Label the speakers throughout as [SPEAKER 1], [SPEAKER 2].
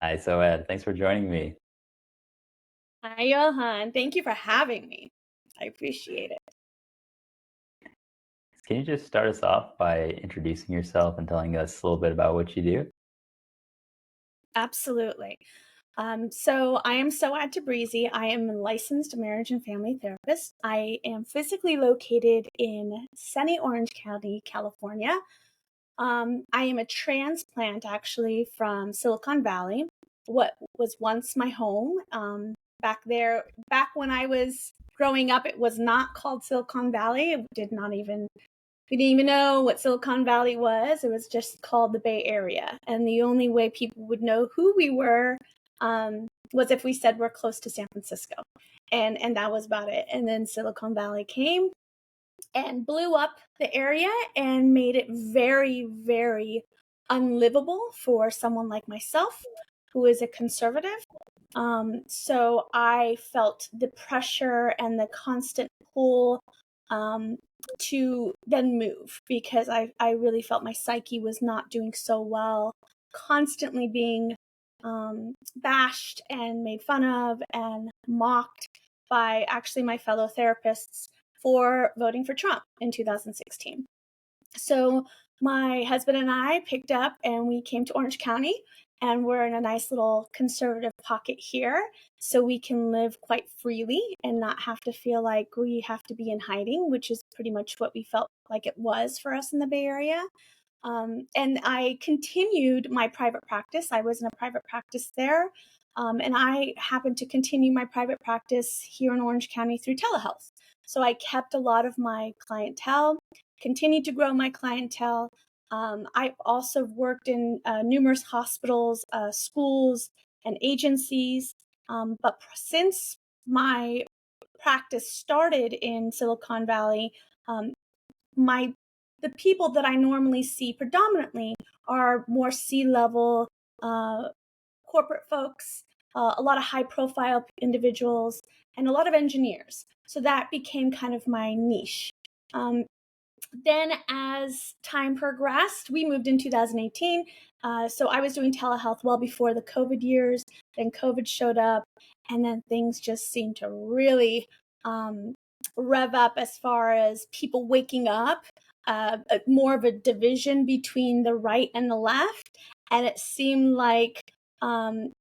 [SPEAKER 1] Hi, Soad. Thanks for joining me.
[SPEAKER 2] Hi, Johann. Thank you for having me. I appreciate it.
[SPEAKER 1] Can you just start us off by introducing yourself and telling us a little bit about what you do?
[SPEAKER 2] Absolutely. So I am Soad Tabrizi. I am a licensed marriage and family therapist. I am physically located in sunny Orange County, California. I am a transplant actually from Silicon Valley, what was once my home. Back there, back when I was growing up, it was not called Silicon Valley. It did not even We didn't even know what Silicon Valley was. It was just called the Bay Area. And the only way people would know who we were was if we said we're close to San Francisco. And that was about it. And then Silicon Valley came and blew up the area and made it very, very unlivable for someone like myself, who is a conservative. So I felt the pressure and the constant pull um, to then move because I really felt my psyche was not doing so well, constantly being bashed and made fun of and mocked by actually my fellow therapists for voting for Trump in 2016. So my husband and I picked up and we came to Orange County, and we're in a nice little conservative pocket here so we can live quite freely and not have to feel like we have to be in hiding, which is pretty much what we felt like it was for us in the Bay Area. And I continued my private practice. I was in a private practice there. And I happened to continue my private practice here in Orange County through telehealth. So I kept a lot of my clientele, continued to grow my clientele. I've also worked in numerous hospitals, schools, and agencies. But since my practice started in Silicon Valley, um, my the people that I normally see predominantly are more C-level uh, corporate folks, a lot of high profile individuals, and a lot of engineers. So that became kind of my niche. Um, then, as time progressed, we moved in 2018. So I was doing telehealth well before the COVID years. Then COVID showed up, and then things just seemed to really um, rev up as far as people waking up, more of a division between the right and the left. And it seemed like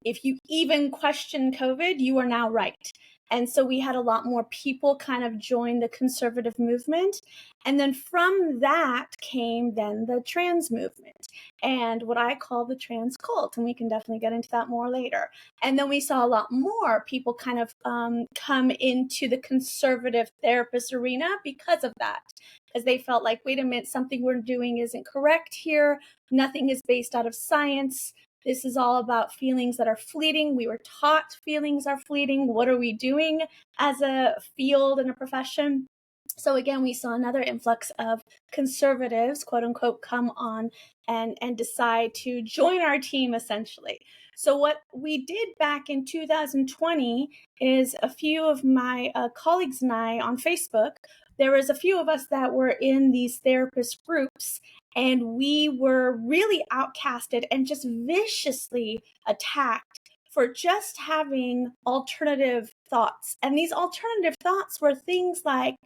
[SPEAKER 2] if you even question COVID, you are now right. And so we had a lot more people kind of join the conservative movement. And then from that came then the trans movement and what I call the trans cult. And we can definitely get into that more later. And then we saw a lot more people kind of come into the conservative therapist arena because of that. Because they felt like, wait a minute, something we're doing isn't correct here. Nothing is based out of science. This is all about feelings that are fleeting. We were taught feelings are fleeting. What are we doing as a field and a profession? So again, we saw another influx of conservatives, quote unquote, come on and decide to join our team essentially. So what we did back in 2020 is a few of my colleagues and I on Facebook, there was a few of us that were in these therapist groups, and we were really outcasted and just viciously attacked for just having alternative thoughts. And these alternative thoughts were things like,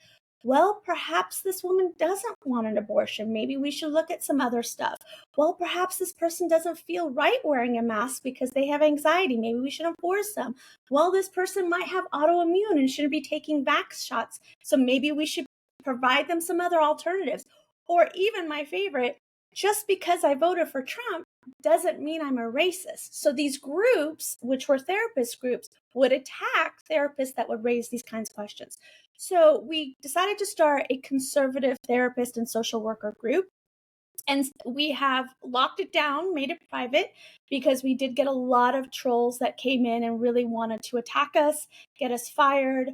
[SPEAKER 2] well, perhaps this woman doesn't want an abortion. Maybe we should look at some other stuff. Well, perhaps this person doesn't feel right wearing a mask because they have anxiety. Maybe we should enforce them. Well, this person might have autoimmune and shouldn't be taking vax shots. So maybe we should provide them some other alternatives. Or even my favorite, just because I voted for Trump doesn't mean I'm a racist. So these groups, which were therapist groups, would attack therapists that would raise these kinds of questions. So we decided to start a conservative therapist and social worker group. And we have locked it down, made it private, because we did get a lot of trolls that came in and really wanted to attack us, get us fired.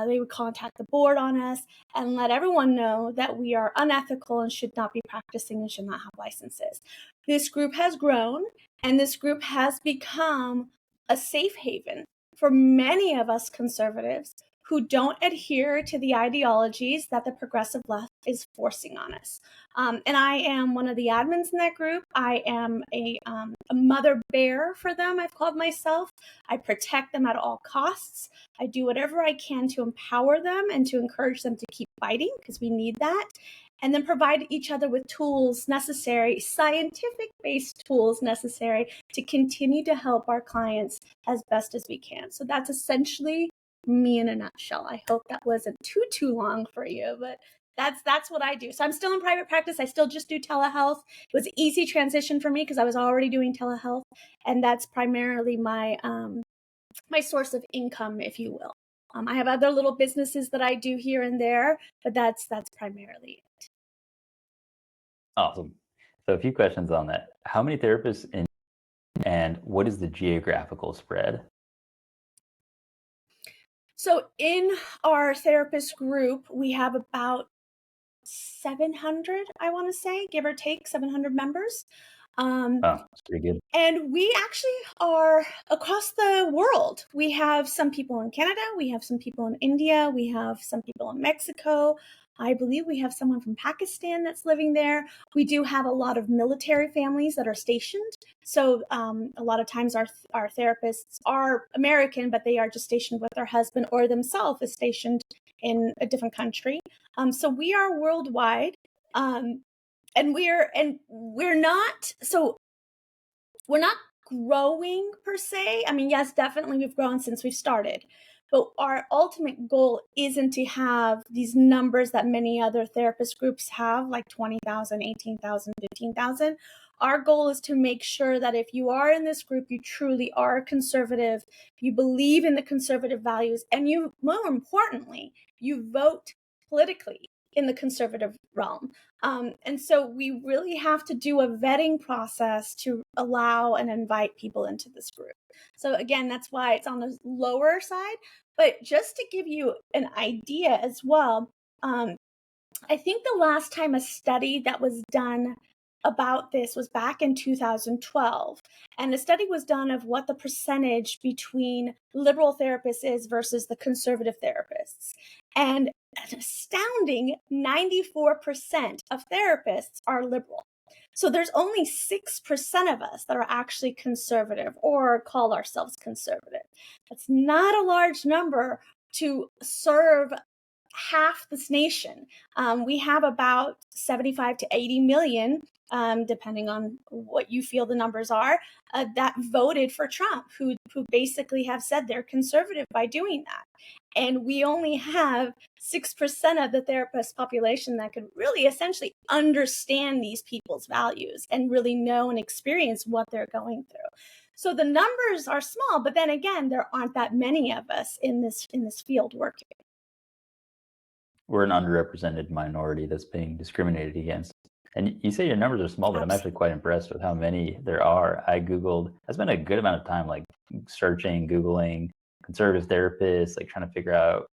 [SPEAKER 2] They would contact the board on us and let everyone know that we are unethical and should not be practicing and should not have licenses. This group has grown, and this group has become a safe haven for many of us conservatives who don't adhere to the ideologies that the progressive left is forcing on us. And I am one of the admins in that group. I am a mother bear for them, I've called myself. I protect them at all costs. I do whatever I can to empower them and to encourage them to keep fighting, because we need that. And then provide each other with tools necessary, scientific-based tools necessary to continue to help our clients as best as we can. So that's essentially me in a nutshell. I hope that wasn't too long for you, but that's what I do. So I'm still in private practice. I still just do telehealth. It was an easy transition for me because I was already doing telehealth, and that's primarily my my source of income, if you will. I have other little businesses that I do here and there, but that's primarily it.
[SPEAKER 1] Awesome. So a few questions on that. How many therapists and what is the geographical spread?
[SPEAKER 2] So in our therapist group, we have about 700, I want to say, give or take 700 members.
[SPEAKER 1] Oh, that's pretty good.
[SPEAKER 2] And we actually are across the world. We have some people in Canada, we have some people in India, we have some people in Mexico. I believe we have someone from Pakistan that's living there. We do have a lot of military families that are stationed. So a lot of times our therapists are American, but they are just stationed with their husband, or themselves is stationed in a different country. So we are worldwide. And we're not, so we're not growing per se. I mean, yes, definitely we've grown since we've started, but our ultimate goal isn't to have these numbers that many other therapist groups have, like 20,000, 18,000, 15,000. Our goal is to make sure that if you are in this group, you truly are conservative, you believe in the conservative values, and you, more importantly, you vote politically in the conservative realm. And so we really have to do a vetting process to allow and invite people into this group. So again, that's why it's on the lower side. But just to give you an idea as well, I think the last time a study that was done about this was back in 2012. And the study was done of what the percentage between liberal therapists is versus the conservative therapists. And an astounding 94% of therapists are liberal. So there's only 6% of us that are actually conservative or call ourselves conservative. That's not a large number to serve half this nation. We have about 75 to 80 million, depending on what you feel the numbers are, that voted for Trump, who basically have said they're conservative by doing that. And we only have 6% of the therapist population that could really essentially understand these people's values and really know and experience what they're going through. So the numbers are small, but then again, there aren't that many of us in this field working.
[SPEAKER 1] We're an underrepresented minority that's being discriminated against. And you say your numbers are small, but I'm actually quite impressed with how many there are. I spent a good amount of time like searching, Googling conservative therapists, like trying to figure out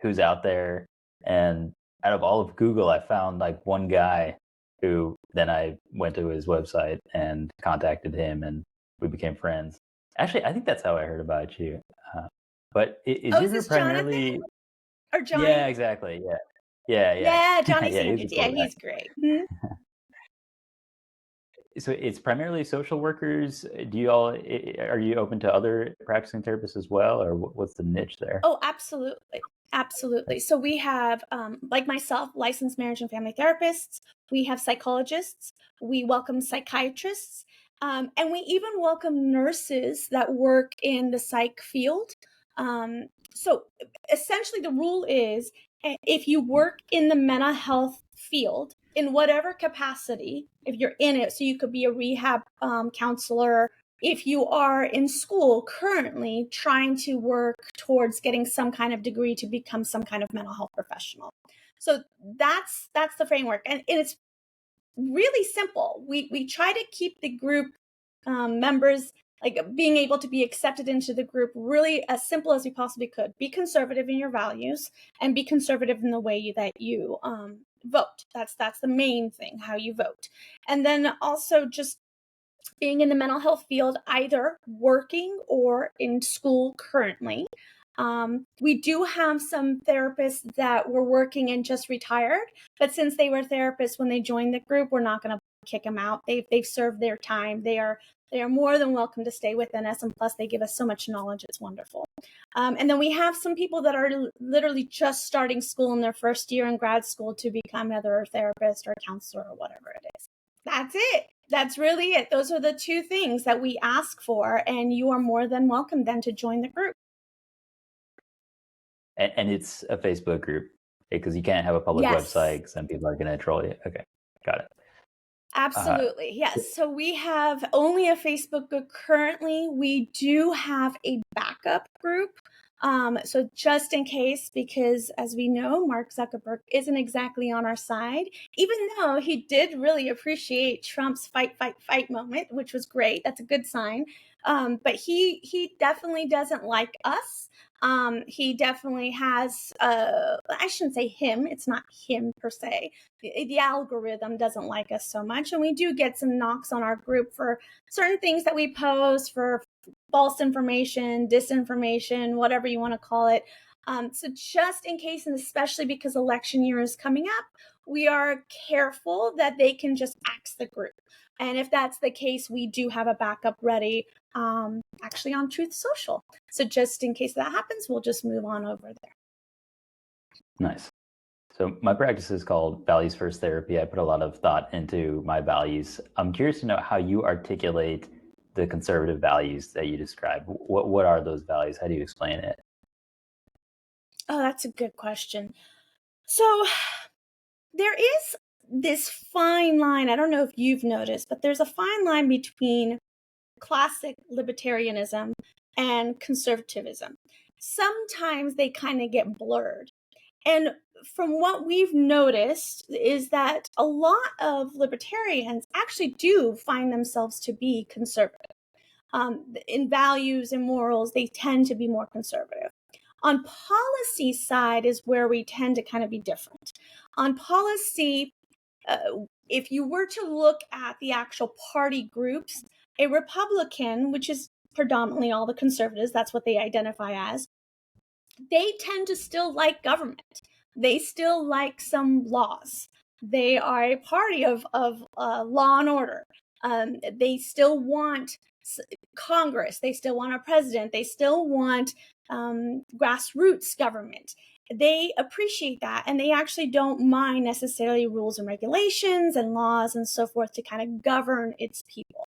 [SPEAKER 1] who's out there. And out of all of Google, I found like one guy who then I went to his website and contacted him and we became friends. Actually, I think that's how I heard about you. But is your group primarily...
[SPEAKER 2] Or Johnny?
[SPEAKER 1] Yeah, exactly. Yeah. Yeah.
[SPEAKER 2] Yeah, Johnny
[SPEAKER 1] Yeah, he's a
[SPEAKER 2] Sanders. Yeah,
[SPEAKER 1] cool guy.
[SPEAKER 2] he's great. Mm-hmm.
[SPEAKER 1] So it's primarily social workers. Are you open to other practicing therapists as well, or what's the niche there?
[SPEAKER 2] Oh, absolutely. Absolutely. So we have, like myself, licensed marriage and family therapists. We have psychologists. We welcome psychiatrists. And we even welcome nurses that work in the psych field. So essentially, the rule is if you work in the mental health field in whatever capacity, if you're in it, so you could be a rehab counselor, if you are in school currently trying to work towards getting some kind of degree to become some kind of mental health professional. So that's the framework. And it's really simple. We try to keep the group members, like being able to be accepted into the group, really as simple as we possibly could. Be conservative in your values and be conservative in the way that you vote. That's the main thing, how you vote. And then also just being in the mental health field, either working or in school currently. We do have some therapists that were working and just retired, but since they were therapists when they joined the group, we're not going to kick them out. They've served their time. They are more than welcome to stay within us, and plus they give us so much knowledge. It's wonderful. And then we have some people that are literally just starting school in their first year in grad school to become either a therapist or a counselor or whatever it is. That's it. That's really it. Those are the two things that we ask for, and you are more than welcome then to join the group.
[SPEAKER 1] And it's a Facebook group because you can't have a public website because then people are going to troll you. Okay, got it.
[SPEAKER 2] Absolutely. Yes. So we have only a Facebook group currently. We do have a backup group. So just in case, because as we know, Mark Zuckerberg isn't exactly on our side, even though he did really appreciate Trump's fight, fight, fight moment, which was great. That's a good sign. But he definitely doesn't like us. He definitely has, I shouldn't say him, it's not him per se. The algorithm doesn't like us so much. And we do get some knocks on our group for certain things that we post, for false information, disinformation, whatever you want to call it. So just in case, and especially because election year is coming up, we are careful that they can just axe the group. And if that's the case, we do have a backup ready, actually on Truth Social. So just in case that happens, we'll just move on over there.
[SPEAKER 1] Nice. So my practice is called Values First Therapy. I put a lot of thought into my values. I'm curious to know how you articulate the conservative values that you describe. What are those values? How do you explain it?
[SPEAKER 2] Oh, that's a good question. So there is this fine line. I don't know if you've noticed, but there's a fine line between classic libertarianism and conservatism. Sometimes they kind of get blurred. And from what we've noticed is that a lot of libertarians actually do find themselves to be conservative. In values and morals, they tend to be more conservative. On policy side is where we tend to kind of be different. On policy, if you were to look at the actual party groups, a Republican, which is predominantly all the conservatives, that's what they identify as, they tend to still like government. They still like some laws. They are a party of law and order. They still want Congress. They still want a president. They still want grassroots government. They appreciate that, and they actually don't mind necessarily rules and regulations and laws and so forth to kind of govern its people.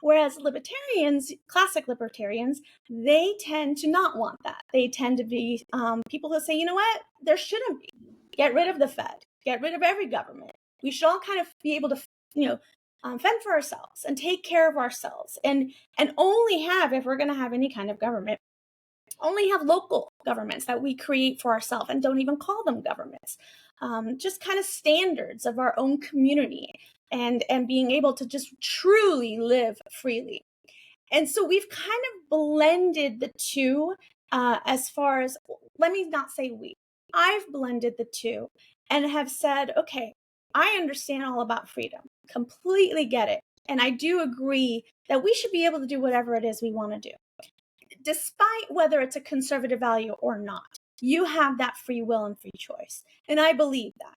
[SPEAKER 2] Whereas libertarians, classic libertarians, they tend to not want that. They tend to be people who say, you know what, there shouldn't be. Get rid of the Fed. Get rid of every government. We should all kind of be able to, fend for ourselves and take care of ourselves, and only have, if we're going to have any kind of government, only have local governments that we create for ourselves and don't even call them governments. Just kind of standards of our own community, and being able to just truly live freely. And so we've kind of blended the two, as far as, let me not say we, I've blended the two and have said, okay, I understand all about freedom, completely get it. And I do agree that we should be able to do whatever it is we want to do, despite whether it's a conservative value or not. You have that free will and free choice. And I believe that.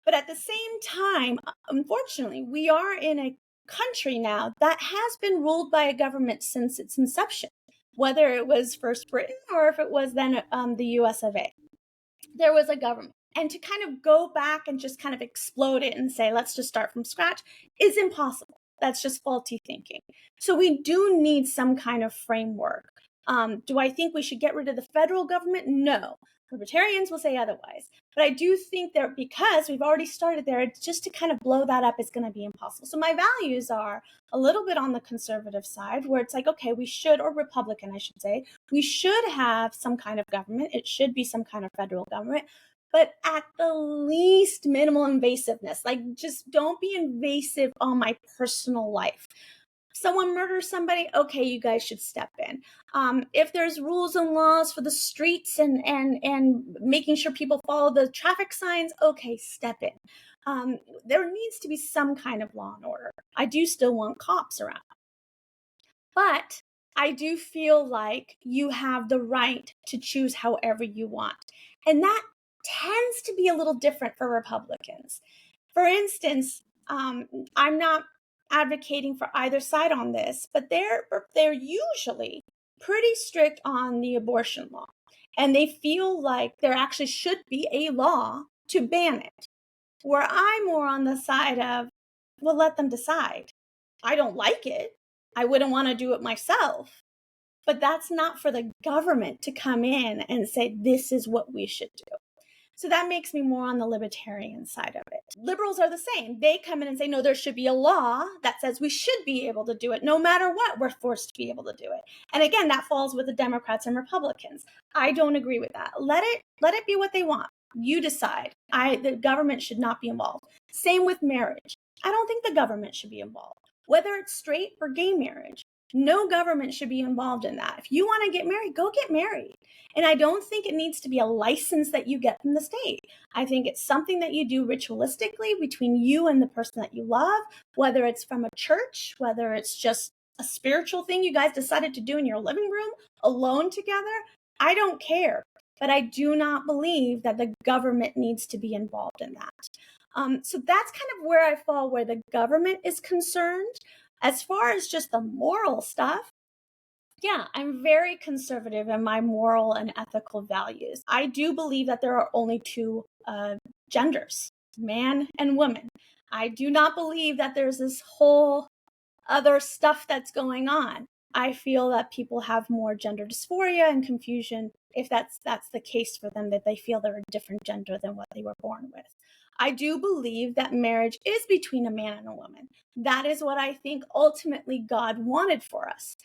[SPEAKER 2] But at the same time, unfortunately, we are in a country now that has been ruled by a government since its inception, whether it was first Britain or if it was then the US of A. There was a government. And to kind of go back and just kind of explode it and say, let's just start from scratch, is impossible. That's just faulty thinking. So we do need some kind of framework. Do I think we should get rid of the federal government? No. Libertarians will say otherwise. But I do think that because we've already started there, just to kind of blow that up is going to be impossible. So my values are a little bit on the conservative side, where it's like, okay, we should, or Republican, I should say, we should have some kind of government. It should be some kind of federal government, but at the least minimal invasiveness. Like, just don't be invasive on my personal life. Someone murders somebody, okay, you guys should step in. If there's rules and laws for the streets and making sure people follow the traffic signs, okay, step in. There needs to be some kind of law and order. I do still want cops around. But I do feel like you have the right to choose however you want. And that tends to be a little different for Republicans. For instance, I'm not advocating for either side on this, but they're usually pretty strict on the abortion law. And they feel like there actually should be a law to ban it. Where I'm more on the side of, well, let them decide. I don't like it. I wouldn't want to do it myself. But that's not for the government to come in and say, this is what we should do. So that makes me more on the libertarian side of it. Liberals are the same. They come in and say, no, there should be a law that says we should be able to do it. No matter what, we're forced to be able to do it. And again, that falls with the Democrats and Republicans. I don't agree with that. Let it be what they want. You decide. The government should not be involved. Same with marriage. I don't think the government should be involved. Whether it's straight or gay marriage, no government should be involved in that. If you want to get married, go get married. And I don't think it needs to be a license that you get from the state. I think it's something that you do ritualistically between you and the person that you love, whether it's from a church, whether it's just a spiritual thing you guys decided to do in your living room alone together. I don't care. But I do not believe that the government needs to be involved in that. So that's kind of where I fall, where the government is concerned. As far as just the moral stuff, yeah, I'm very conservative in my moral and ethical values. I do believe that there are only two genders, man and woman. I do not believe that there's this whole other stuff that's going on. I feel that people have more gender dysphoria and confusion if that's the case for them, that they feel they're a different gender than what they were born with. I do believe that marriage is between a man and a woman. That is what I think ultimately God wanted for us.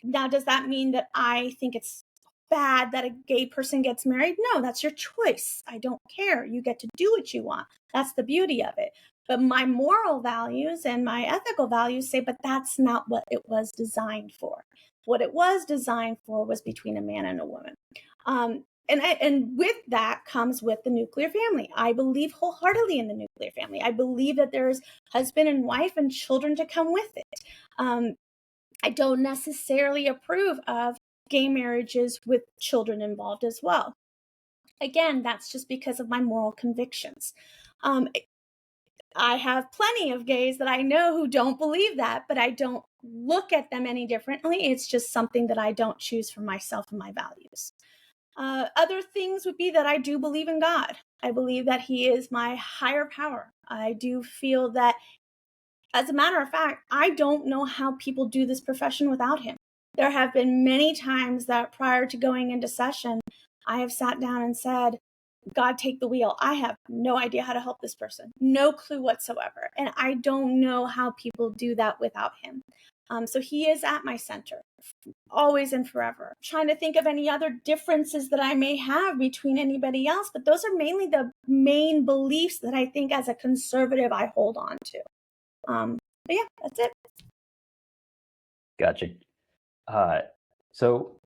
[SPEAKER 2] Now, does that mean that I think it's bad that a gay person gets married? No, that's your choice. I don't care. You get to do what you want. That's the beauty of it. But my moral values and my ethical values say, but that's not what it was designed for. What it was designed for was between a man and a woman. And with that comes with the nuclear family. I believe wholeheartedly in the nuclear family. I believe that there's husband and wife and children to come with it. I don't necessarily approve of gay marriages with children involved as well. Again, that's just because of my moral convictions. I have plenty of gays that I know who don't believe that, but I don't look at them any differently. It's just something that I don't choose for myself and my values. Other things would be that I do believe in God. I believe that He is my higher power. I do feel that, as a matter of fact, I don't know how people do this profession without Him. There have been many times that prior to going into session, I have sat down and said, God, take the wheel. I have no idea how to help this person. No clue whatsoever. And I don't know how people do that without Him. So He is at my center, always and forever. I'm trying to think of any other differences that I may have between anybody else, but those are mainly the main beliefs that I think as a conservative I hold on to. But yeah, that's it.
[SPEAKER 1] Gotcha. So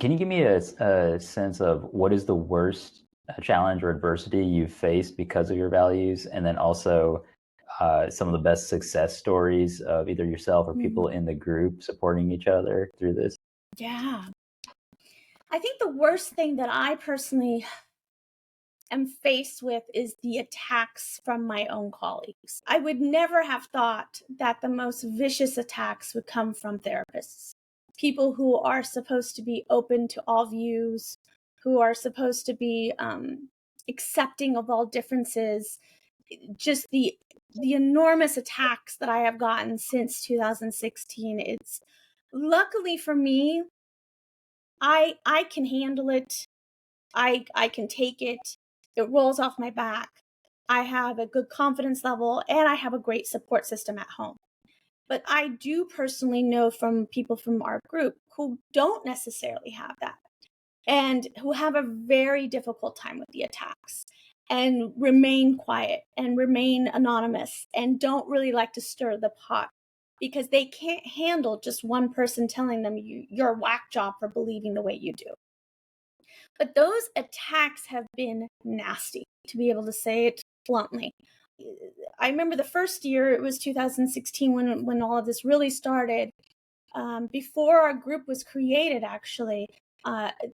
[SPEAKER 1] can you give me a sense of what is the worst challenge or adversity you've faced because of your values, and then also some of the best success stories of either yourself or people in the group supporting each other through this?
[SPEAKER 2] Yeah. I think the worst thing that I personally am faced with is the attacks from my own colleagues. I would never have thought that the most vicious attacks would come from therapists, people who are supposed to be open to all views, who are supposed to be accepting of all differences. Just the enormous attacks that I have gotten since 2016. It's luckily for me, I can handle it. I can take it. It rolls off my back. I have a good confidence level and I have a great support system at home. But I do personally know from people from our group who don't necessarily have that and who have a very difficult time with the attacks and remain quiet and remain anonymous and don't really like to stir the pot because they can't handle just one person telling them you're a whack job for believing the way you do. But those attacks have been nasty, to be able to say it bluntly. I remember the first year, it was 2016 when all of this really started. before our group was created, actually,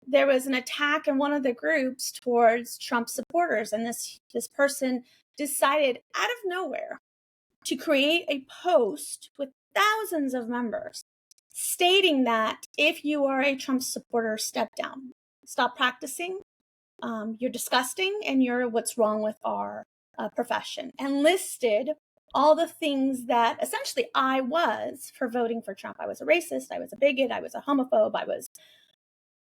[SPEAKER 2] there was an attack in one of the groups towards Trump supporters. And this person decided out of nowhere to create a post with thousands of members stating that if you are a Trump supporter, step down, stop practicing. You're disgusting and you're what's wrong with our profession, and listed all the things that essentially I was for voting for Trump. I was a racist, I was a bigot, I was a homophobe, I was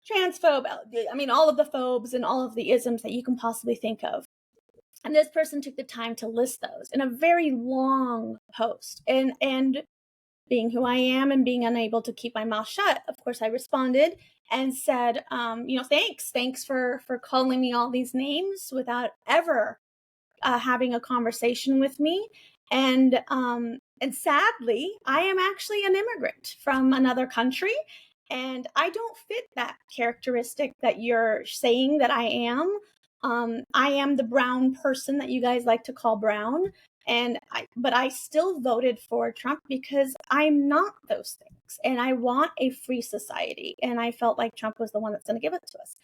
[SPEAKER 2] transphobe. I mean, all of the phobes and all of the isms that you can possibly think of. And this person took the time to list those in a very long post. And being who I am and being unable to keep my mouth shut, of course, I responded and said, thanks for calling me all these names without ever having a conversation with me. And sadly, I am actually an immigrant from another country, and I don't fit that characteristic that you're saying that I am. I am the brown person that you guys like to call brown. But I still voted for Trump because I'm not those things. And I want a free society. And I felt like Trump was the one that's going to give it to us.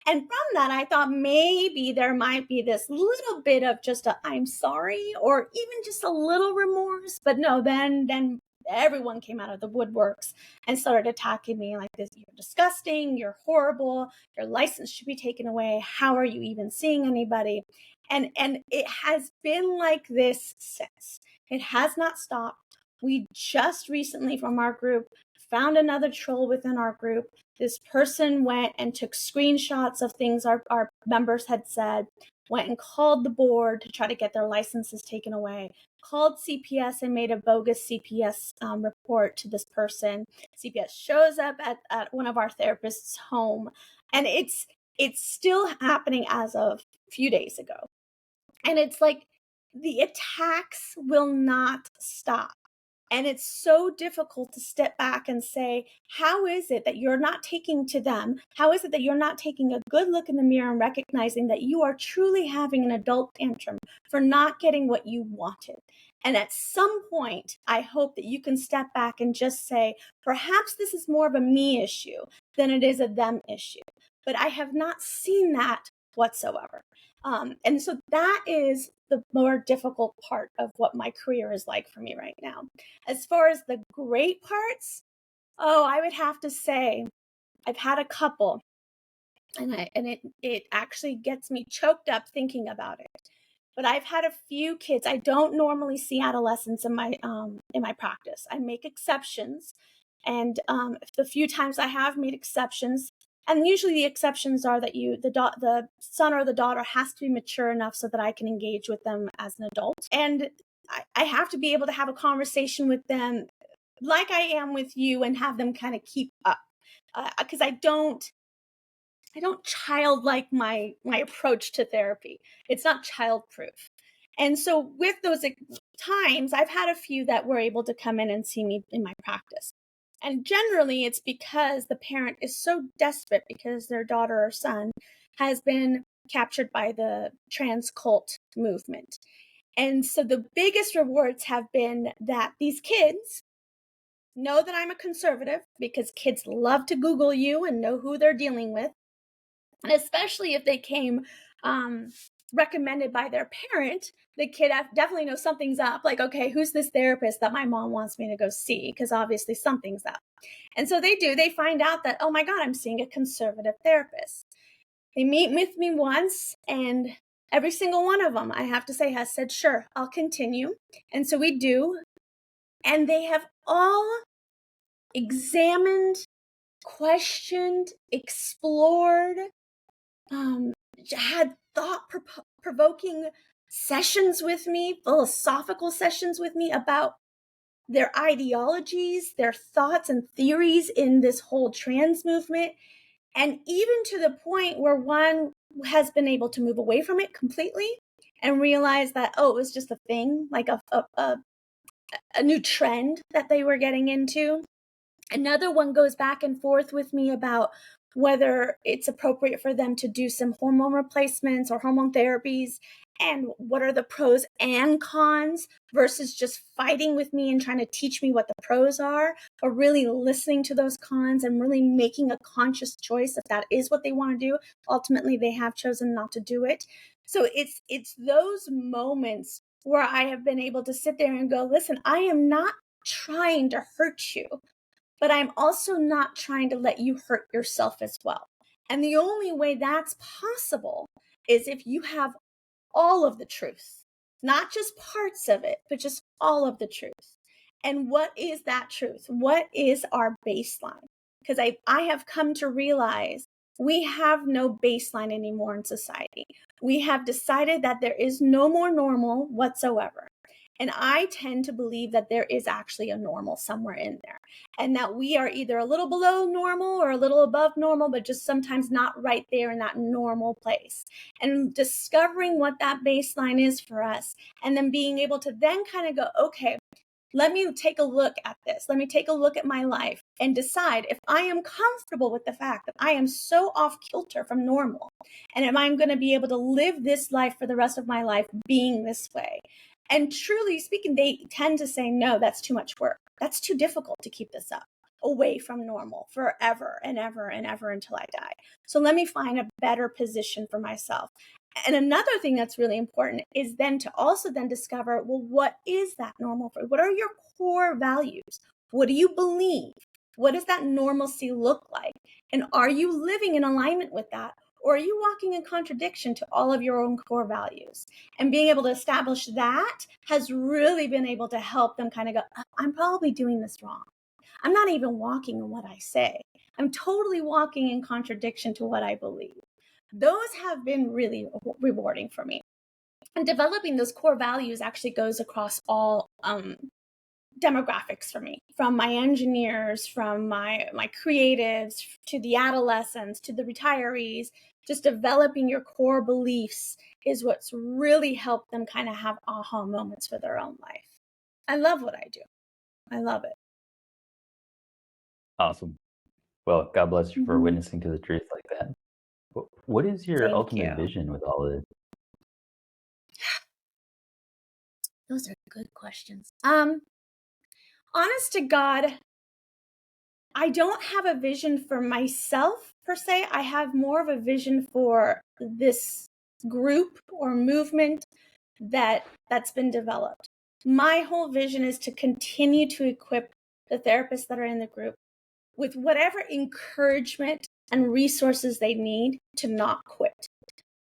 [SPEAKER 2] And from that, I thought maybe there might be this little bit of just a I'm sorry, or even just a little remorse. But no, then everyone came out of the woodworks and started attacking me like this. You're disgusting. You're horrible. Your license should be taken away. How are you even seeing anybody? And it has been like this since. It has not stopped. We just recently, from our group, found another troll within our group. This person went and took screenshots of things our members had said, went and called the board to try to get their licenses taken away, called CPS and made a bogus CPS report to this person. CPS shows up at one of our therapists' home, and it's still happening as of a few days ago. And it's like the attacks will not stop. And it's so difficult to step back and say, how is it that you're not taking to them? How is it that you're not taking a good look in the mirror and recognizing that you are truly having an adult tantrum for not getting what you wanted? And at some point, I hope that you can step back and just say, perhaps this is more of a me issue than it is a them issue. But I have not seen that whatsoever. And so that is the more difficult part of what my career is like for me right now. As far as the great parts, I would have to say I've had a couple, and it actually gets me choked up thinking about it. But I've had a few kids. I don't normally see adolescents in my practice. I make exceptions, and the few times I have made exceptions, and usually the exceptions are that the son or the daughter has to be mature enough so that I can engage with them as an adult, and I have to be able to have a conversation with them like I am with you and have them kind of keep up, because I don't childlike my approach to therapy. It's not childproof. And so with those times, I've had a few that were able to come in and see me in my practice. And generally, it's because the parent is so desperate because their daughter or son has been captured by the trans cult movement. And so the biggest rewards have been that these kids know that I'm a conservative, because kids love to Google you and know who they're dealing with. And especially if they came recommended by their parent, the kid definitely knows something's up. Like, okay, who's this therapist that my mom wants me to go see? Because obviously something's up. And so they find out that, oh my God, I'm seeing a conservative therapist. They meet with me once, and every single one of them, I have to say, has said, sure, I'll continue. And so we do. And they have all examined, questioned, explored, had thought-provoking sessions with me, philosophical sessions with me about their ideologies, their thoughts and theories in this whole trans movement. And even to the point where one has been able to move away from it completely and realize that, it was just a thing, like a new trend that they were getting into. Another one goes back and forth with me about whether it's appropriate for them to do some hormone replacements or hormone therapies, and what are the pros and cons versus just fighting with me and trying to teach me what the pros are, or really listening to those cons and really making a conscious choice if that is what they want to do. Ultimately, they have chosen not to do it. So it's those moments where I have been able to sit there and go, listen, I am not trying to hurt you, but I'm also not trying to let you hurt yourself as well. And the only way that's possible is if you have all of the truth, not just parts of it, but just all of the truth. And what is that truth? What is our baseline? Because I have come to realize we have no baseline anymore in society. We have decided that there is no more normal whatsoever. And I tend to believe that there is actually a normal somewhere in there, and that we are either a little below normal or a little above normal, but just sometimes not right there in that normal place. And discovering what that baseline is for us, and then being able to then kind of go, okay, let me take a look at this. Let me take a look at my life and decide if I am comfortable with the fact that I am so off kilter from normal. And am I going to be able to live this life for the rest of my life being this way? And truly speaking, they tend to say, no, that's too much work. That's too difficult to keep this up away from normal forever and ever and ever until I die. So let me find a better position for myself. And another thing that's really important is then to also then discover, well, what is that normal for? What are your core values? What do you believe? What does that normalcy look like? And are you living in alignment with that? Or are you walking in contradiction to all of your own core values? And being able to establish that has really been able to help them kind of go, I'm probably doing this wrong. I'm not even walking in what I say. I'm totally walking in contradiction to what I believe. Those have been really rewarding for me. And developing those core values actually goes across all demographics for me, from my engineers, from my creatives, to the adolescents, to the retirees. Just developing your core beliefs is what's really helped them kind of have aha moments for their own life. I love what I do. I love it.
[SPEAKER 1] Awesome. Well, God bless you for
[SPEAKER 2] Mm-hmm.
[SPEAKER 1] witnessing to the truth like that. What is your
[SPEAKER 2] Thank
[SPEAKER 1] ultimate
[SPEAKER 2] you.
[SPEAKER 1] vision with all of it?
[SPEAKER 2] Those are good questions. Honest to God, I don't have a vision for myself per se. I have more of a vision for this group or movement that's been developed. My whole vision is to continue to equip the therapists that are in the group with whatever encouragement and resources they need to not quit.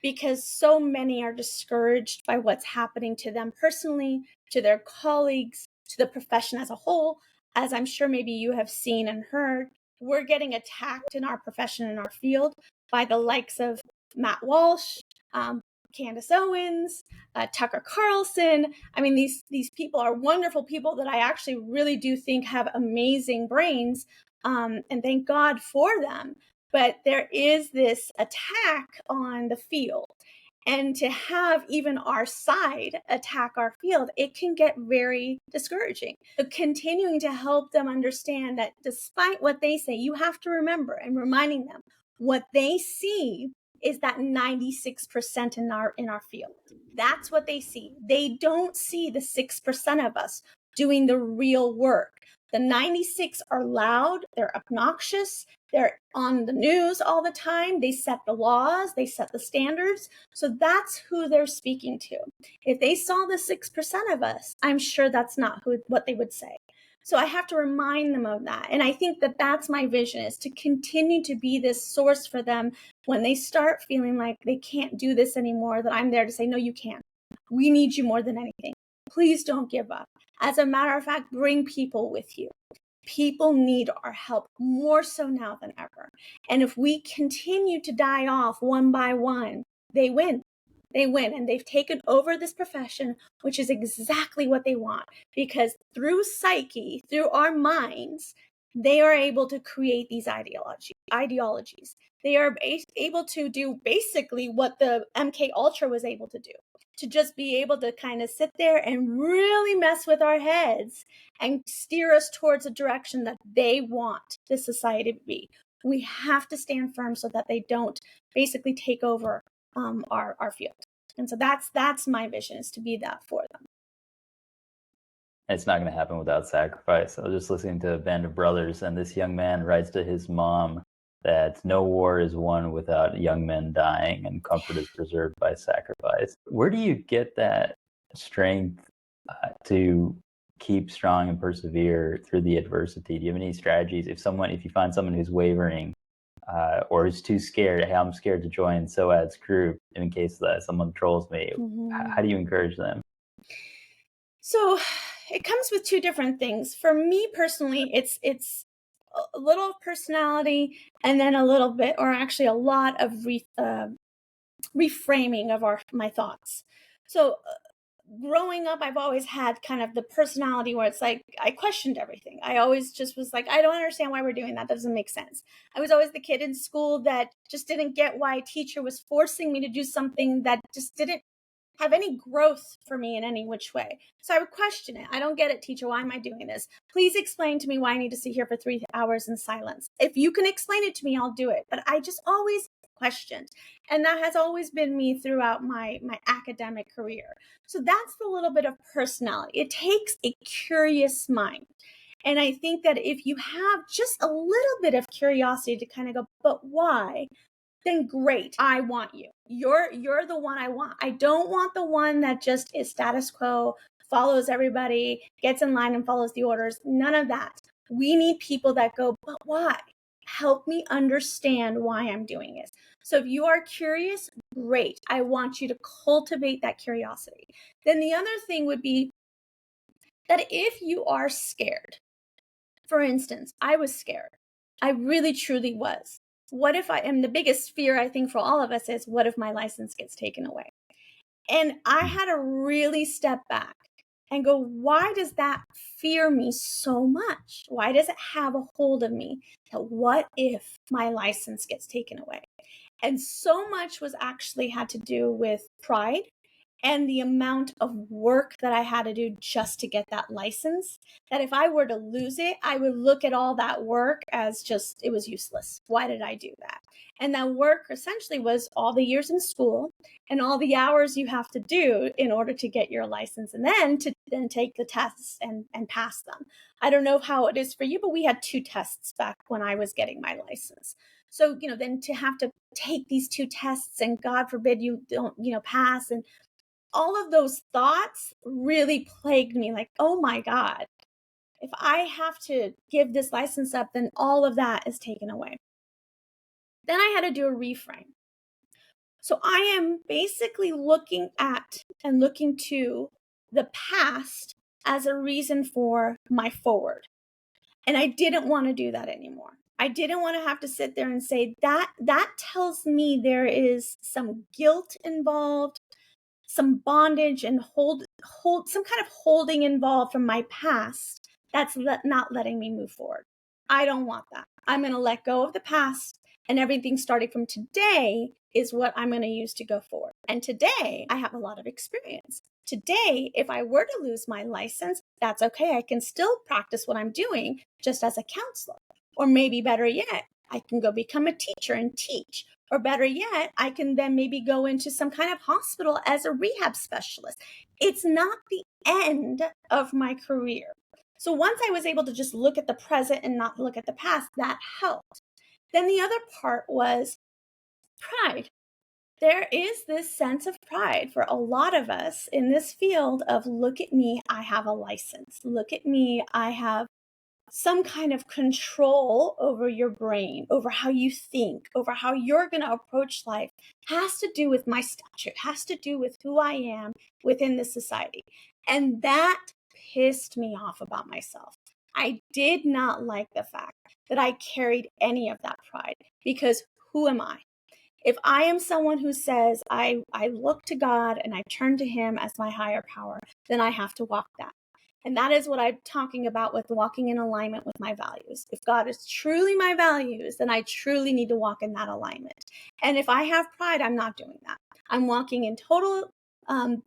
[SPEAKER 2] Because so many are discouraged by what's happening to them personally, to their colleagues, to the profession as a whole. As I'm sure maybe you have seen and heard, we're getting attacked in our profession, in our field, by the likes of Matt Walsh, Candace Owens, Tucker Carlson. I mean, these people are wonderful people that I actually really do think have amazing brains, and thank God for them. But there is this attack on the field. And to have even our side attack our field, it can get very discouraging. So continuing to help them understand that despite what they say, you have to remember, and reminding them what they see is that 96% in our field. That's what they see. They don't see the 6% of us doing the real work. The 96 are loud, they're obnoxious, they're on the news all the time, they set the laws, they set the standards. So that's who they're speaking to. If they saw the 6% of us, I'm sure that's not what they would say. So I have to remind them of that. And I think that that's my vision, is to continue to be this source for them when they start feeling like they can't do this anymore, that I'm there to say, no, you can. We need you more than anything. Please don't give up. As a matter of fact, bring people with you. People need our help more so now than ever. And if we continue to die off one by one, they win. They win, and they've taken over this profession, which is exactly what they want, because through psyche, through our minds, they are able to create these ideologies. They are able to do basically what the MK Ultra was able to do, to just be able to kind of sit there and really mess with our heads and steer us towards a direction that they want this society to be. We have to stand firm so that they don't basically take over our field. And so that's my vision, is to be that for them.
[SPEAKER 1] It's not going to happen without sacrifice. I was just listening to a Band of Brothers, and this young man writes to his mom that no war is won without young men dying, and comfort is preserved by sacrifice. Where do you get that strength to keep strong and persevere through the adversity? Do you have any strategies if you find someone who's wavering or is too scared? Hey, I'm scared to join Soad's group in case someone trolls me. How do you encourage them?
[SPEAKER 2] So it comes with two different things. For me personally, it's a little personality, and then a little bit, or actually a lot of reframing of my thoughts. So growing up, I've always had kind of the personality where it's like I questioned everything. I always just was like, I don't understand why we're doing that. That doesn't make sense. I was always the kid in school that just didn't get why a teacher was forcing me to do something that just didn't have any growth for me in any which way. So I would question it. I don't get it, teacher. Why am I doing this? Please explain to me why I need to sit here for 3 hours in silence. If you can explain it to me, I'll do it. But I just always questioned. And that has always been me throughout my academic career. So that's the little bit of personality. It takes a curious mind. And I think that if you have just a little bit of curiosity to kind of go, but why? Then great. I want you. You're the one I want. I don't want the one that just is status quo, follows everybody, gets in line and follows the orders. None of that. We need people that go, but why? Help me understand why I'm doing this. So if you are curious, great. I want you to cultivate that curiosity. Then the other thing would be that if you are scared, for instance, I was scared. I really, truly was. What if the biggest fear, I think, for all of us is, what if my license gets taken away? And I had to really step back and go, why does that fear me so much? Why does it have a hold of me? That what if my license gets taken away? And so much was actually had to do with pride and the amount of work that I had to do just to get that license, that if I were to lose it, I would look at all that work as just, it was useless. Why did I do that? And that work essentially was all the years in school and all the hours you have to do in order to get your license, and then to then take the tests and pass them. I don't know how it is for you, but we had 2 tests back when I was getting my license. So, then to have to take these 2 tests, and God forbid you don't, pass, and all of those thoughts really plagued me, like, oh my God, if I have to give this license up, then all of that is taken away. Then I had to do a reframe. So I am basically looking at and looking to the past as a reason for my forward. And I didn't want to do that anymore. I didn't want to have to sit there and say that tells me there is some guilt involved, some bondage, and hold some kind of holding involved from my past that's not letting me move forward. I don't want that. I'm going to let go of the past, and everything starting from today is what I'm going to use to go forward. And today I have a lot of experience. Today, if I were to lose my license, that's okay. I can still practice what I'm doing just as a counselor. Or maybe better yet, I can go become a teacher and teach. Or better yet, I can then maybe go into some kind of hospital as a rehab specialist. It's not the end of my career. So once I was able to just look at the present and not look at the past, that helped. Then the other part was pride. There is this sense of pride for a lot of us in this field of, look at me, I have a license. Look at me, I have some kind of control over your brain, over how you think, over how you're going to approach life. Has to do with my stature, has to do with who I am within the society. And that pissed me off about myself. I did not like the fact that I carried any of that pride, because who am I? If I am someone who says I look to God and I turn to Him as my higher power, then I have to walk that. And that is what I'm talking about with walking in alignment with my values. If God is truly my values, then I truly need to walk in that alignment. And if I have pride, I'm not doing that. I'm walking in total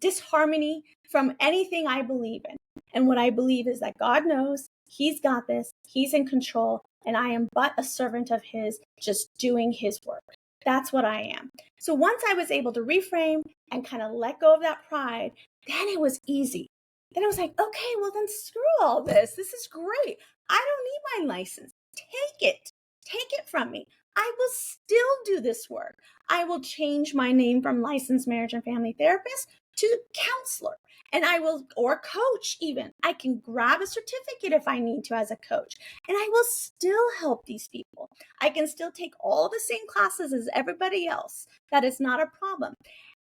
[SPEAKER 2] disharmony from anything I believe in. And what I believe is that God knows, He's got this, He's in control, and I am but a servant of his, just doing his work. That's what I am. So once I was able to reframe and kind of let go of that pride, then it was easy. Then I was like, okay, well then screw all this. This is great. I don't need my license. Take it. Take it from me. I will still do this work. I will change my name from licensed marriage and family therapist to counselor. And I will, or coach even. I can grab a certificate if I need to as a coach. And I will still help these people. I can still take all the same classes as everybody else. That is not a problem.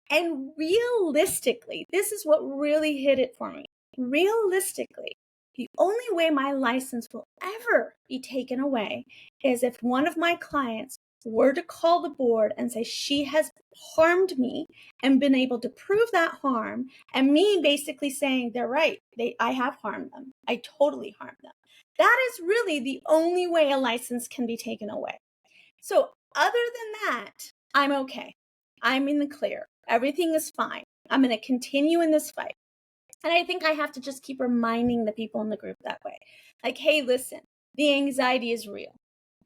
[SPEAKER 2] And realistically, this is what really hit it for me. Realistically, the only way my license will ever be taken away is if one of my clients were to call the board and say she has harmed me and been able to prove that harm, and me basically saying they're right, I have harmed them. I totally harmed them. That is really the only way a license can be taken away. So other than that, I'm okay. I'm in the clear. Everything is fine. I'm going to continue in this fight. And I think I have to just keep reminding the people in the group that way. Like, hey, listen, the anxiety is real.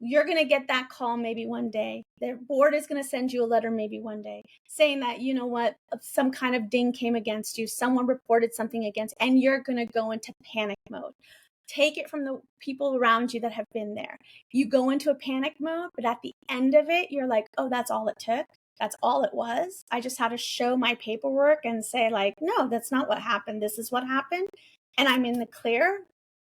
[SPEAKER 2] You're going to get that call maybe one day. Their board is going to send you a letter maybe one day saying that, you know what, some kind of ding came against you. Someone reported something against, and you're going to go into panic mode. Take it from the people around you that have been there. You go into a panic mode, but at the end of it, you're like, oh, that's all it took. That's all it was. I just had to show my paperwork and say like, no, that's not what happened. This is what happened. And I'm in the clear.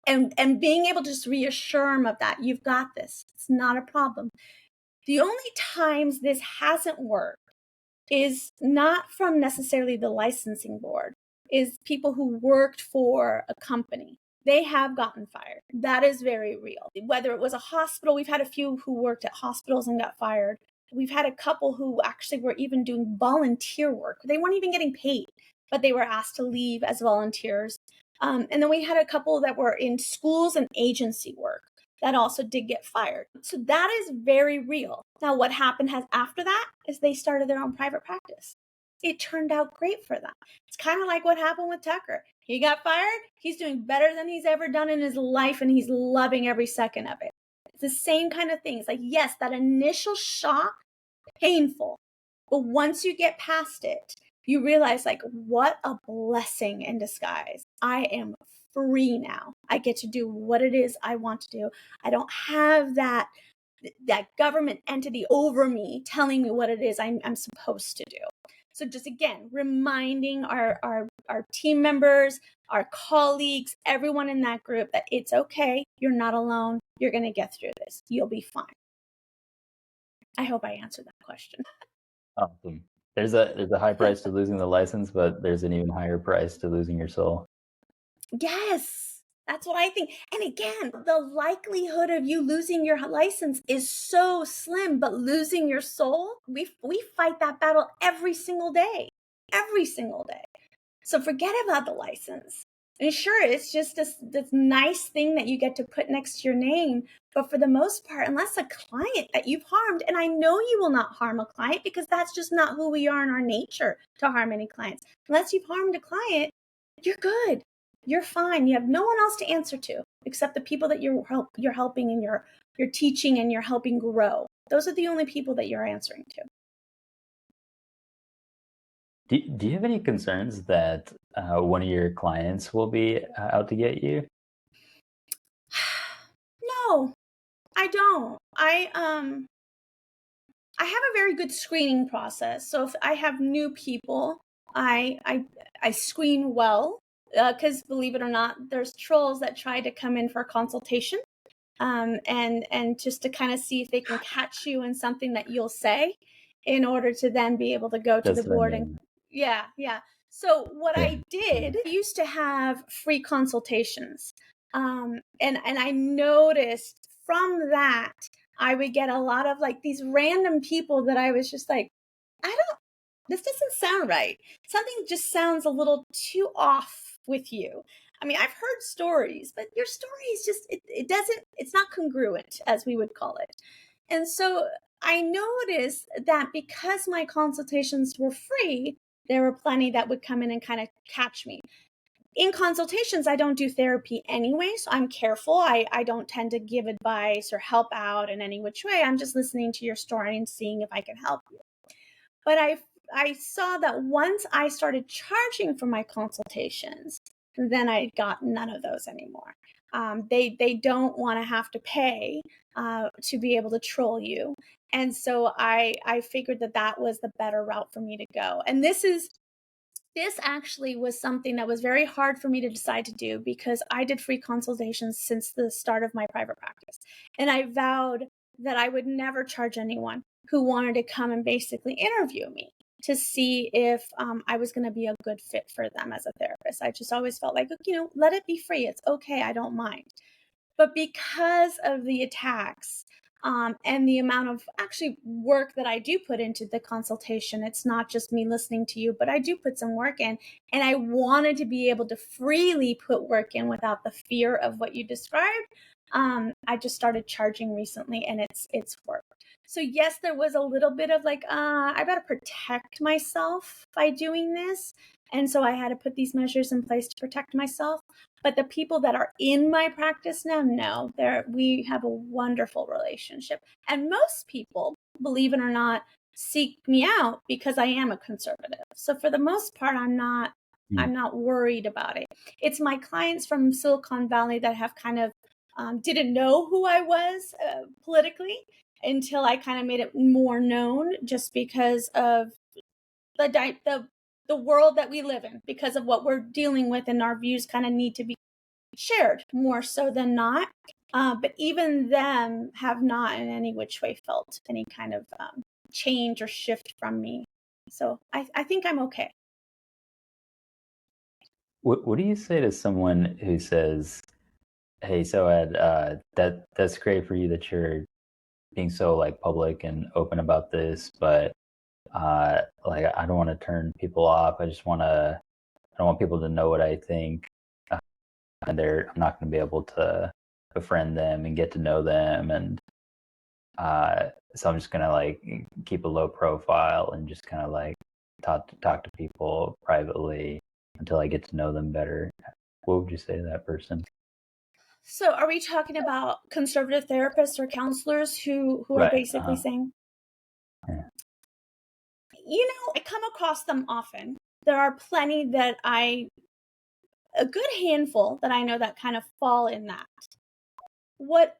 [SPEAKER 2] And being able to just reassure them of that. You've got this. It's not a problem. The only times this hasn't worked is not from necessarily the licensing board, is people who worked for a company. They have gotten fired. That is very real. Whether it was a hospital, we've had a few who worked at hospitals and got fired. We've had a couple who actually were even doing volunteer work. They weren't even getting paid, but they were asked to leave as volunteers. And then we had a couple that were in schools and agency work that also did get fired. So that is very real. Now, what happened after that is they started their own private practice. It turned out great for them. It's kind of like what happened with Tucker. He got fired. He's doing better than he's ever done in his life, and he's loving every second of it. It's the same kind of thing. It's like, yes, that initial shock, painful. But once you get past it, you realize like, what a blessing in disguise. I am free now. I get to do what it is I want to do. I don't have that government entity over me telling me what it is I'm supposed to do. So just again, reminding our team members, our colleagues, everyone in that group that it's okay. You're not alone. You're going to get through this. You'll be fine. I hope I answered that question.
[SPEAKER 1] Awesome. There's a high price to losing the license, but there's an even higher price to losing your soul.
[SPEAKER 2] Yes, that's what I think. And again, the likelihood of you losing your license is so slim, but losing your soul, we fight that battle every single day. Every single day. So forget about the license. And sure, it's just this nice thing that you get to put next to your name. But for the most part, unless a client that you've harmed, and I know you will not harm a client because that's just not who we are in our nature to harm any clients. Unless you've harmed a client, you're good. You're fine. You have no one else to answer to except the people that you're helping and you're teaching and you're helping grow. Those are the only people that you're answering to.
[SPEAKER 1] Do you have any concerns that one of your clients will be out to get you?
[SPEAKER 2] No, I don't. I have a very good screening process. So if I have new people, I screen well because believe it or not, there's trolls that try to come in for a consultation and just to kind of see if they can catch you in something that you'll say in order to then be able to go to the board and yeah. So what I did, I used to have free consultations. And I noticed from that, I would get a lot of like these random people that I was just like, this doesn't sound right. Something just sounds a little too off with you. I mean, I've heard stories, but your story is just, it's not congruent, as we would call it. And so I noticed that because my consultations were free, there were plenty that would come in and kind of catch me. in consultations, I don't do therapy anyway, so I'm careful. I don't tend to give advice or help out in any which way. I'm just listening to your story and seeing if I can help you. But I saw that once I started charging for my consultations, then I got none of those anymore. They don't want to have to pay to be able to troll you, and so I figured that that was the better route for me to go. And this actually was something that was very hard for me to decide to do because I did free consultations since the start of my private practice. And I vowed that I would never charge anyone who wanted to come and basically interview me to see if I was going to be a good fit for them as a therapist. I just always felt like, let it be free. It's okay. I don't mind. But because of the attacks and the amount of actually work that I do put into the consultation, it's not just me listening to you, but I do put some work in. And I wanted to be able to freely put work in without the fear of what you described. I just started charging recently, and it's worked. So yes, there was a little bit of like, I better protect myself by doing this. And so I had to put these measures in place to protect myself. But the people that are in my practice now, no, we have a wonderful relationship. And most people, believe it or not, seek me out because I am a conservative. So for the most part, I'm not worried about it. It's my clients from Silicon Valley that have kind of didn't know who I was politically until I kind of made it more known, just because of the world that we live in, because of what we're dealing with, and our views kind of need to be shared more so than not. But even them have not in any which way felt any kind of change or shift from me. So I think I'm okay.
[SPEAKER 1] What do you say to someone who says, "Hey, so Ed, that's great for you that you're being so like public and open about this, but like I don't want to turn people off. I don't want people to know what I think, and I'm not going to be able to befriend them and get to know them, and so I'm just gonna like keep a low profile and just kind of like talk to people privately until I get to know them better." What would you say to that person?
[SPEAKER 2] So are we talking about conservative therapists or counselors who are
[SPEAKER 1] Right.
[SPEAKER 2] basically saying,
[SPEAKER 1] Yeah.
[SPEAKER 2] I come across them often. There are plenty a good handful that I know that kind of fall in that. What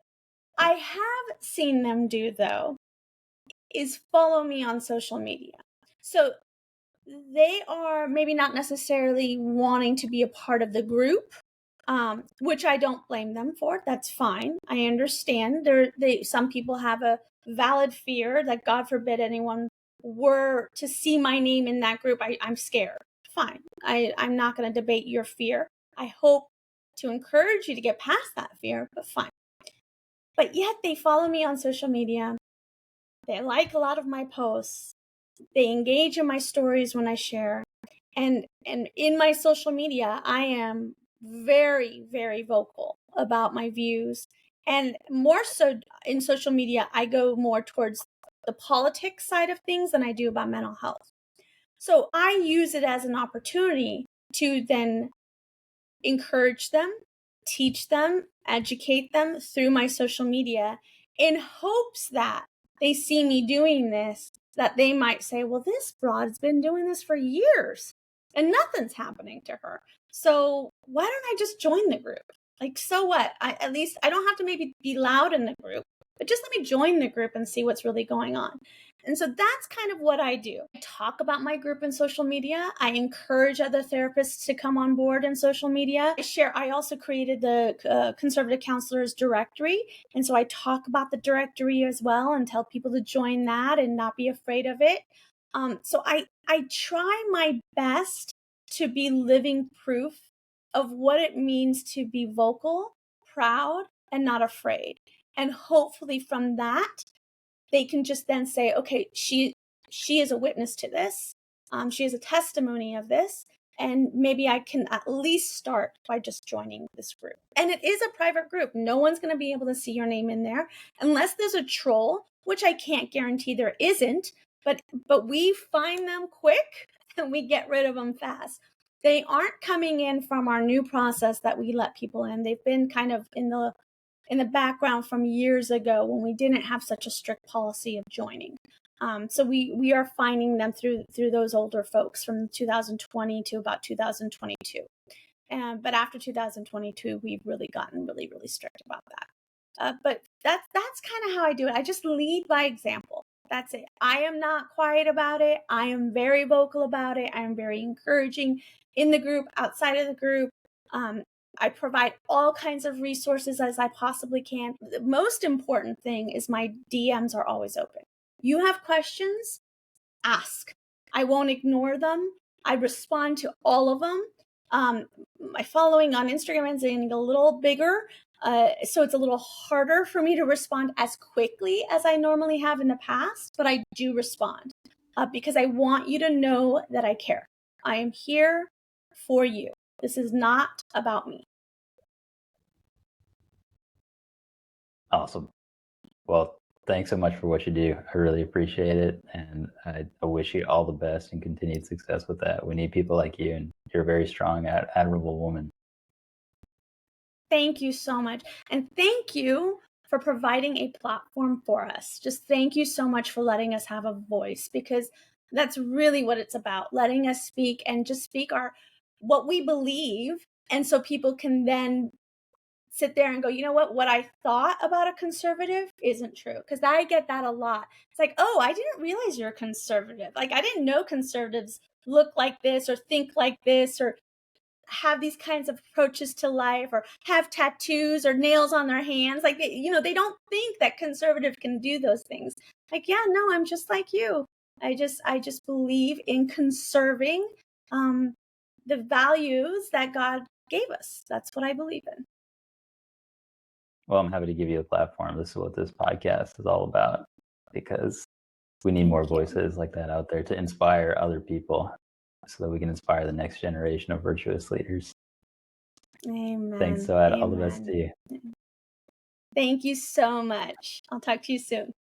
[SPEAKER 2] I have seen them do, though, is follow me on social media. So they are maybe not necessarily wanting to be a part of the group, which I don't blame them for. That's fine. I understand. Some people have a valid fear that, God forbid, anyone were to see my name in that group. I'm scared. Fine. I'm not going to debate your fear. I hope to encourage you to get past that fear, but fine. But yet they follow me on social media. They like a lot of my posts. They engage in my stories when I share. And in my social media, I am very, very vocal about my views. And more so in social media, I go more towards the politics side of things than I do about mental health. So I use it as an opportunity to then encourage them, teach them, educate them through my social media, in hopes that they see me doing this, that they might say, well, this broad's been doing this for years and nothing's happening to her. So why don't I just join the group? Like, so what? At least I don't have to maybe be loud in the group, but just let me join the group and see what's really going on. And so that's kind of what I do. I talk about my group in social media. I encourage other therapists to come on board in social media. I also created the Conservative Counselors Directory. And so I talk about the directory as well and tell people to join that and not be afraid of it. So I try my best to be living proof of what it means to be vocal, proud, and not afraid. And hopefully from that, they can just then say, okay, she is a witness to this. She is a testimony of this. And maybe I can at least start by just joining this group. And it is a private group. No one's going to be able to see your name in there unless there's a troll, which I can't guarantee there isn't. But we find them quick and we get rid of them fast. They aren't coming in from our new process that we let people in. They've been kind of in the background from years ago when we didn't have such a strict policy of joining. So we are finding them through those older folks from 2020 to about 2022. But after 2022, we've really gotten really strict about that. But that's kind of how I do it. I just lead by example. That's it. I am not quiet about it. I am very vocal about it. I am very encouraging in the group, outside of the group. I provide all kinds of resources as I possibly can. The most important thing is my DMs are always open. You have questions? Ask. I won't ignore them. I respond to all of them. My following on Instagram is getting a little bigger, so it's a little harder for me to respond as quickly as I normally have in the past, but I do respond because I want you to know that I care. I am here for you. This is not about me.
[SPEAKER 1] Awesome. Well, thanks so much for what you do. I really appreciate it. And I wish you all the best and continued success with that. We need people like you, and you're a very strong, admirable woman.
[SPEAKER 2] Thank you so much. And thank you for providing a platform for us. Just thank you so much for letting us have a voice, because that's really what it's about, letting us speak and just speak what we believe. And so people can then sit there and go, you know what I thought about a conservative isn't true. Because I get that a lot. It's like, oh, I didn't realize you're a conservative. Like, I didn't know conservatives look like this or think like this or have these kinds of approaches to life or have tattoos or nails on their hands. Like, they don't think that conservative can do those things. Like, yeah, no, I'm just like you. I just believe in conserving the values that God gave us. That's what I believe in.
[SPEAKER 1] Well, I'm happy to give you a platform. This is what this podcast is all about, because we need
[SPEAKER 2] Thank
[SPEAKER 1] more
[SPEAKER 2] you.
[SPEAKER 1] voices like that out there to inspire other people so that we can inspire the next generation of virtuous leaders.
[SPEAKER 2] Amen.
[SPEAKER 1] Thanks, Soad. All the best
[SPEAKER 2] Amen.
[SPEAKER 1] to you.
[SPEAKER 2] Thank you so much. I'll talk to you soon.